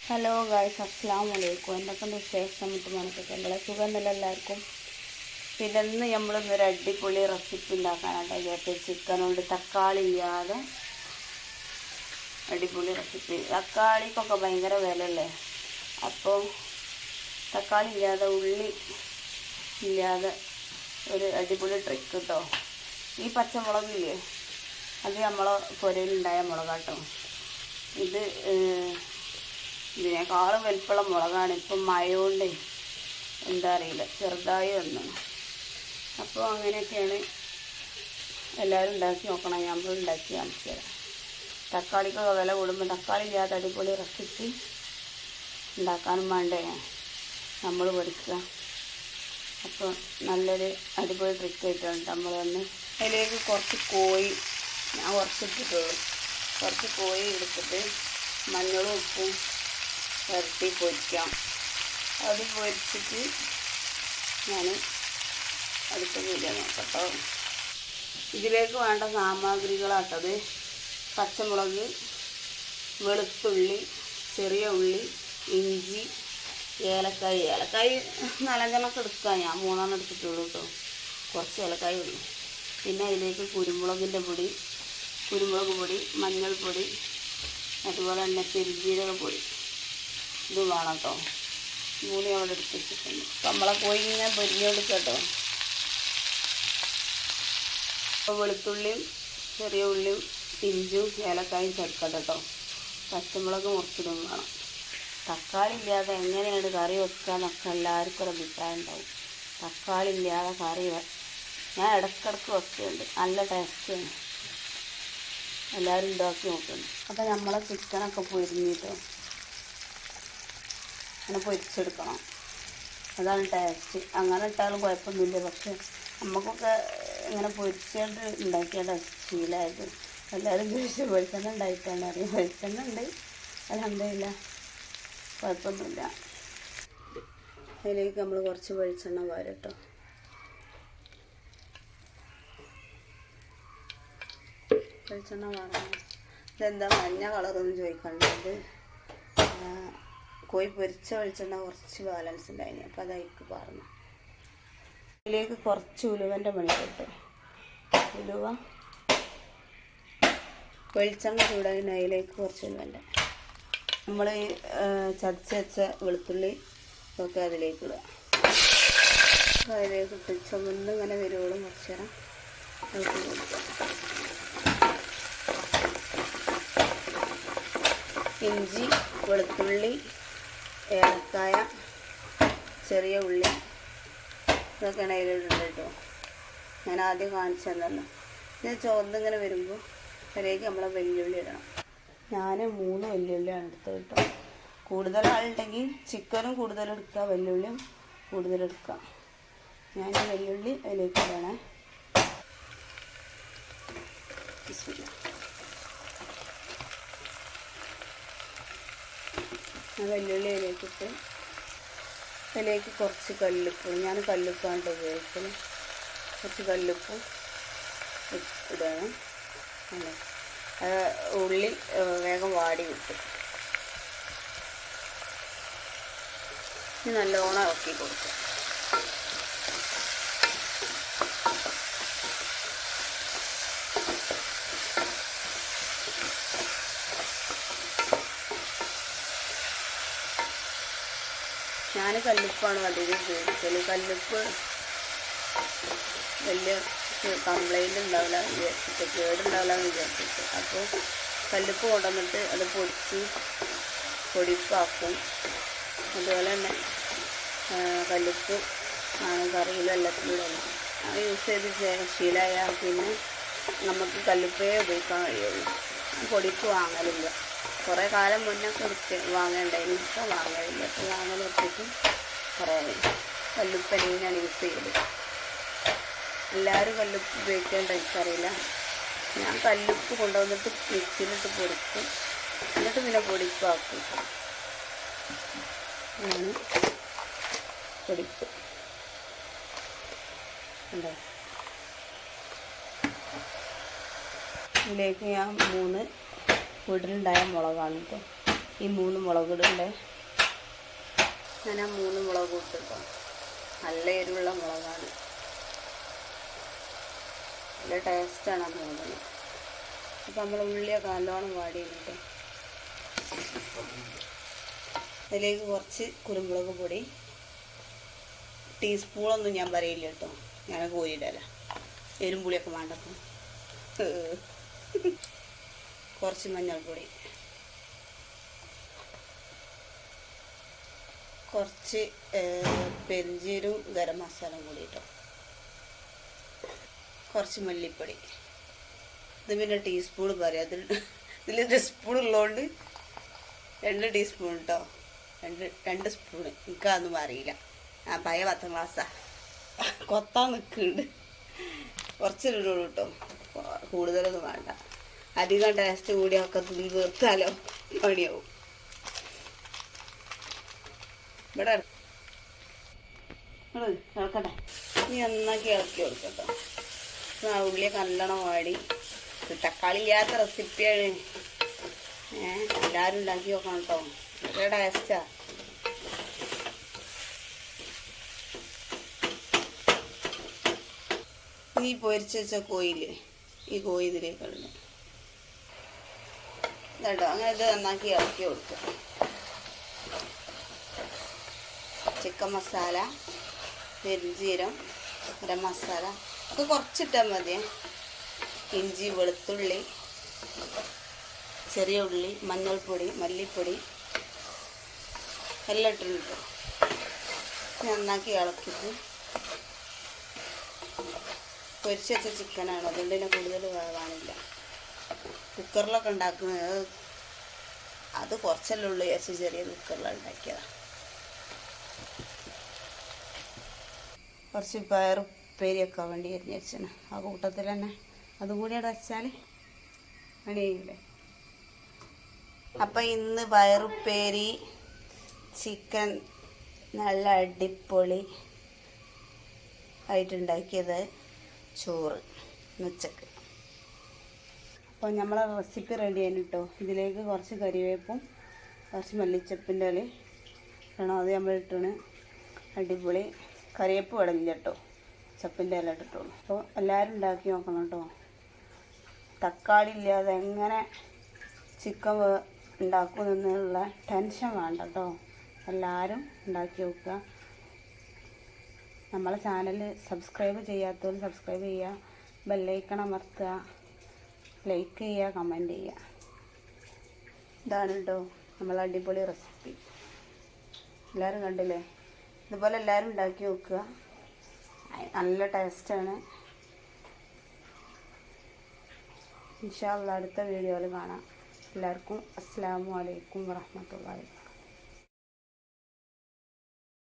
Hello guys, അസ്സലാമു അലൈക്കും. എന്തൊക്കെയുണ്ട് വിശേഷം? നമുക്കൊക്കെ നമ്മളെ സുഖമൊന്നുമില്ല എല്ലാവർക്കും. പിന്നെ ഇന്ന് നമ്മളിന്നൊരു അടിപൊളി റെസിപ്പി ഉണ്ടാക്കാനായിട്ട് വിചാരിച്ചത് ചിക്കൻ കൊണ്ട് തക്കാളി ഇല്ലാതെ അടിപൊളി റെസിപ്പി. തക്കാളിക്കൊക്കെ ഭയങ്കര വിലയല്ലേ, അപ്പോൾ തക്കാളി ഇല്ലാതെ ഉള്ളി ഇല്ലാതെ ഒരു അടിപൊളി ട്രിക്ക് കേട്ടോ. ഈ പച്ചമുളകില്ലേ, അത് നമ്മളെ പുരയിലുണ്ടായ മുളകാട്ടോ. ഇത് ഇതിനേക്കാളും വലിപ്പമുള്ള മുളകാണ്. ഇപ്പം മഴയോണ്ട് എന്താ അറിയില്ല, ചെറുതായി വന്നു. അപ്പോൾ അങ്ങനെയൊക്കെയാണ്. എല്ലാവരും ഉണ്ടാക്കി നോക്കണം. നമ്മൾ ഉണ്ടാക്കി കാണിച്ചു തരാം. തക്കാളിക്കൊക്കെ വില കൂടുമ്പോൾ തക്കാളി ഇല്ലാത്ത അടിപൊളി റെസിപ്പി ഉണ്ടാക്കാനും വേണ്ടേ നമ്മൾ പഠിക്കുക. അപ്പോൾ നല്ലൊരു അടിപൊളി ട്രിക്ക് ആയിട്ടാണ് നമ്മൾ വന്ന്. അതിലേക്ക് കുറച്ച് കോഴി ഞാൻ കുറച്ചിട്ടിട്ടുള്ളൂ. കുറച്ച് കോഴി എടുത്തിട്ട് മഞ്ഞളും ഉപ്പും പുരട്ടി പൊരിക്കാം. അത് പൊരിച്ചിട്ട് ഞാൻ അടുത്ത വീഡിയോ നോക്കട്ടോ. ഇതിലേക്ക് വേണ്ട സാമഗ്രികളാട്ടത്: പച്ചമുളക്, വെളുത്തുള്ളി, ചെറിയ ഉള്ളി, ഇഞ്ചി, ഏലക്കായ്. ഏലക്കായ് 4-5 എടുക്കാം. ഞാൻ 3 എടുത്തിട്ടുള്ളൂ കേട്ടോ. കുറച്ച് ഏലക്കായ് ഉള്ളു. പിന്നെ അതിലേക്ക് കുരുമുളക് പൊടി, മഞ്ഞൾപ്പൊടി, അതുപോലെ തന്നെ പെരുംജീരക പൊടി. ഇത് വേണം കേട്ടോ. 3 അവിടെ എടുത്ത് വെച്ചിട്ടുണ്ട്. അപ്പം നമ്മളെ കോഴി ഇങ്ങനെ പൊരിഞ്ഞെടുക്കുക കേട്ടോ. അപ്പോൾ വെളുത്തുള്ളിയും ചെറിയ ഉള്ളിയും ഇഞ്ചും ഏലക്കായും ചേർക്കട്ടെ കേട്ടോ. പച്ചമുളക് മുറിച്ചിടും വേണം. തക്കാളി ഇല്ലാതെ എങ്ങനെയാണ് കറി വെക്കുക എന്നൊക്കെ എല്ലാവർക്കും ഒരു അഭിപ്രായം ഉണ്ടാവും. തക്കാളി ഇല്ലാതെ കറി ഞാൻ ഇടയ്ക്കിടയ്ക്ക് വെക്കുന്നുണ്ട്. നല്ല ടേസ്റ്റാണ്. എല്ലാവരും ഉണ്ടാക്കി നോക്കുന്നുണ്ട്. അപ്പോൾ നമ്മളെ ചിക്കനൊക്കെ പൊരിഞ്ഞിട്ടോ അങ്ങനെ പൊരിച്ചെടുക്കണം. അതാണ് ടേസ്റ്റ്. അങ്ങനെ ഇട്ടാലും കുഴപ്പമൊന്നുമില്ല. പക്ഷെ നമുക്കൊക്കെ ഇങ്ങനെ പൊരിച്ചുകൊണ്ട് ഉണ്ടാക്കിയ ശീലമായത്. എല്ലാവരും ചോദിച്ചു വെളിച്ചെണ്ണ ഉണ്ടായിട്ടാണ് അറിയാം. വെളിച്ചെണ്ണ ഉണ്ട്, അൽഹംദുലില്ലാ, കുഴപ്പമൊന്നുമില്ല. അതിലേക്ക് നമ്മൾ കുറച്ച് വെളിച്ചെണ്ണ വാരട്ടോ. വെളിച്ചെണ്ണ വാങ്ങണം. ഇതെന്താ മഞ്ഞ കളറൊന്നും ചോദിക്കണ്ടത്. കോഴി പൊരിച്ച വെളിച്ചെണ്ണ കുറച്ച് ബാലൻസ് ഉണ്ടായിന്, അപ്പോൾ അതായിരിക്കും പറഞ്ഞു. അതിലേക്ക് കുറച്ച് ഉലുവൻ്റെ മണി കിട്ടും. ഉലുവ വെളിച്ചെണ്ണ ചൂടായി അതിലേക്ക് കുറച്ച് ഉലുവൻ്റെ നമ്മൾ ചതച്ച് വെച്ച വെളുത്തുള്ളി ഒക്കെ അതിലേക്ക് ഇടുക. അതിലേക്ക് ഇട്ട് ചുമന്ന് ഇങ്ങനെ വരുവോളും കുറച്ച് നേരം ഇളക്കി കൊടുക്കുക. ഇഞ്ചി, വെളുത്തുള്ളി, ഏലക്കായ, ചെറിയ ഉള്ളി ഇതൊക്കെയാണ് അതിലിട്ടുണ്ട് കേട്ടോ. ഞാൻ ആദ്യം കാണിച്ചു തന്നല്ലോ. ഇത് ചുവന്നിങ്ങനെ വരുമ്പോൾ അതിലേക്ക് നമ്മളെ വെല്ലുള്ളി ഇടണം. ഞാൻ 3 വെല്ലുള്ളിയാണ് എടുത്തത് കേട്ടോ. കൂടുതൽ ആളുണ്ടെങ്കിൽ ചിക്കനും കൂടുതലെടുക്കുക, വെല്ലുള്ളിയും കൂടുതലെടുക്കുക. ഞാൻ വെല്ലുള്ളി അതിലേക്ക് ഇടണേ. വെല്ലുള്ളി അതിലേക്കിട്ട് അതിലേക്ക് കുറച്ച് കല്ലുപ്പ്. ഞാൻ കല്ലുപ്പാണ് ഉപയോഗിക്കുന്നത്. കുറച്ച് കല്ലുപ്പും ഇടണം. ഉള്ളി വേഗം വാടി കിട്ടും. ഇനി നല്ലോണം ഇളക്കി കൊടുക്കും. ഞാൻ കല്ലുപ്പാണ് അധികം ഉപയോഗിക്കൽ. കല്ലുപ്പ് വലിയ കംപ്ലൈൻറ്റ് ഉണ്ടാവില്ല വിചാരിച്ചിട്ട്, കേടുണ്ടാവില്ല എന്ന് വിചാരിച്ചിട്ട്. അപ്പോൾ കല്ലുപ്പ് കൊണ്ടുവന്നിട്ട് അത് പൊടിപ്പാക്കും. അതുപോലെ തന്നെ കല്ലുപ്പ് ആണ് കറിയിലും എല്ലാത്തിലും അത് യൂസ് ചെയ്ത് ശീലമായാൽ പിന്നെ നമുക്ക് കല്ലുപ്പേ ഉപയോഗിക്കാൻ കഴിയുള്ളൂ. പൊടിപ്പ് വാങ്ങലില്ല. കുറേ കാലം മുന്നൊക്കെ വാങ്ങേണ്ടായിരുന്നു. ഇപ്പോൾ വാങ്ങലില്ല. ഇപ്പോൾ വാങ്ങൽ നിർത്തിയിട്ട് കുറേ കല്ലുപ്പനെയാണ് യൂസ് ചെയ്യല്. എല്ലാവരും കല്ലുപ്പ് ഉപയോഗിക്കേണ്ട എനിക്കറിയില്ല. ഞാൻ കല്ലുപ്പ് കൊണ്ടുവന്നിട്ട് മിക്സിയിലിട്ട് പൊടിക്കും. എന്നിട്ട് പിന്നെ പൊടിപ്പാക്കും. ആണ് പൊടിപ്പ്. ഉണ്ടോ? ഇതിലേക്ക് ഞാൻ 3 വീട്ടിലുണ്ടായ മുളകാണ് കേട്ടോ. ഈ 3 മുളക് ഇടണ്ടേ. ഞാൻ ആ 3 മുളക് ഇട്ടിട്ടോ. നല്ല എരിവുള്ള മുളകാണ്, നല്ല ടേസ്റ്റാണ് അത് തോന്നുന്നത്. അപ്പം നമ്മൾ ഉള്ളിയൊക്കെ നല്ലോണം വാടി കഴിഞ്ഞിട്ട് അതിലേക്ക് കുറച്ച് കുരുമുളക് പൊടി, ടീസ്പൂണൊന്നും ഞാൻ പറയില്ല കേട്ടോ, ഞാൻ കോരിയിടല, എരും പുളിയൊക്കെ വേണ്ടപ്പോൾ. കുറച്ച് മഞ്ഞൾപ്പൊടി, കുറച്ച് പെരിഞ്ചീരവും ഗരം മസാലയും കൂടി കേട്ടോ, കുറച്ച് മല്ലിപ്പൊടി. ഇത് പിന്നെ ടീസ്പൂൺ പറയാം, ഇതിൽ 2 സ്പൂൺ ഉള്ളതുകൊണ്ട് 2 ടീസ്പൂൺ കേട്ടോ, 2 സ്പൂണ്. എനിക്കതൊന്നും അറിയില്ല, ആ പഴയ 10ാം ക്ലാസ്സാ, കൊത്താൻ നിൽക്കുന്നുണ്ട്. കുറച്ചിടുള്ളൂ കേട്ടോ, കൂടുതലൊന്നും വേണ്ട. അധികം ടേസ്റ്റ് കൂടിയൊക്കെ തിന്ന് തീർത്താലോ പണിയാവും. ഇവിടെ ഇളക്കട്ടെ, ഇനി നന്നാക്കി ഇളക്കി കൊടുക്കട്ടോ. ഉള്ളിയൊക്കെ നല്ലോണം വാടി, തക്കാളി ഇല്ലാത്ത റെസിപ്പിയാണ്. എല്ലാവരും ഉണ്ടാക്കി നോക്കണം കേട്ടോ, നല്ല ടേസ്റ്റാ. ഈ പൊരിച്ച് വെച്ച കോയില്, ഈ കോഴി ഇതിലേക്ക് ഇടണം കേട്ടോ. അങ്ങനെ ഇത് നന്നാക്കി ഇളക്കി കൊടുക്കുക. ചിക്കൻ മസാല, പെരിഞ്ചീരം, ഗരം മസാല ഒക്കെ കുറച്ചിട്ടാൽ മതി. ഇഞ്ചി, വെളുത്തുള്ളി, ചെറിയ ഉള്ളി, മഞ്ഞൾപ്പൊടി, മല്ലിപ്പൊടി എല്ലാം ഇട്ടിട്ട് നന്നാക്കി ഇളക്കിയിട്ട്, പൊരിച്ച് വെച്ച ചിക്കനാണ്, അതുകൊണ്ട് തന്നെ കൂടുതൽ വേവാനില്ല. കുക്കറിലൊക്കെ ഉണ്ടാക്കുന്നത് അത് കുറച്ചല്ലേ ഉള്ളൂ വിചാരിച്ച് ചെറിയ കുക്കറിലാണ് ഉണ്ടാക്കിയതാണ്. കുറച്ച് പയറുപ്പേരിയൊക്കെ വേണ്ടി അരിഞ്ഞ് വെച്ചാണ്, ആ കൂട്ടത്തിൽ തന്നെ അതും കൂടി അവിടെ വെച്ചാൽ പണിയില്ലേ. അപ്പം ഇന്ന് പയറുപ്പേരി, ചിക്കൻ നല്ല അടിപൊളി ആയിട്ടുണ്ടാക്കിയത്, ചോറ് ഉച്ചക്ക്. അപ്പോൾ നമ്മളെ റെസിപ്പി റെഡി ആയിരുന്നു കേട്ടോ. ഇതിലേക്ക് കുറച്ച് കരിവേപ്പും കുറച്ച് മല്ലിച്ചപ്പിൻ്റെ ഇല ഇടണം, അത് നമ്മൾ ഇട്ടാണ്. അടിപൊളി. കറിവേപ്പ് ഇടലില്ല കേട്ടോ, ചപ്പിൻ്റെ ഇല ഇട്ടിട്ടുള്ളൂ. അപ്പോൾ എല്ലാവരും ഉണ്ടാക്കി നോക്കണം കേട്ടോ. തക്കാളി ഇല്ലാതെ എങ്ങനെ ചിക്കൻ ഉണ്ടാക്കുമെന്നുള്ള ടെൻഷൻ വേണ്ട കേട്ടോ, എല്ലാവരും ഉണ്ടാക്കി നോക്കുക. നമ്മളെ ചാനൽ സബ്സ്ക്രൈബ് ചെയ്യാത്തവർ സബ്സ്ക്രൈബ് ചെയ്യുക, ബെല്ലൈക്കൺ അമർത്തുക, ലൈക്ക് ചെയ്യുക, കമൻറ്റ് ചെയ്യുക. ഇതാണ് കേട്ടോ നമ്മളെ അടിപൊളി റെസിപ്പി. എല്ലാവരും കണ്ടില്ലേ? ഇതുപോലെ എല്ലാവരും ഉണ്ടാക്കി നോക്കുക, നല്ല ടേസ്റ്റാണ്. ഇൻഷാ അല്ലാഹ് അടുത്ത വീഡിയോയിൽ കാണാം. എല്ലാവർക്കും അസ്സലാമു അലൈക്കും വറഹ്മത്തുള്ളാഹി.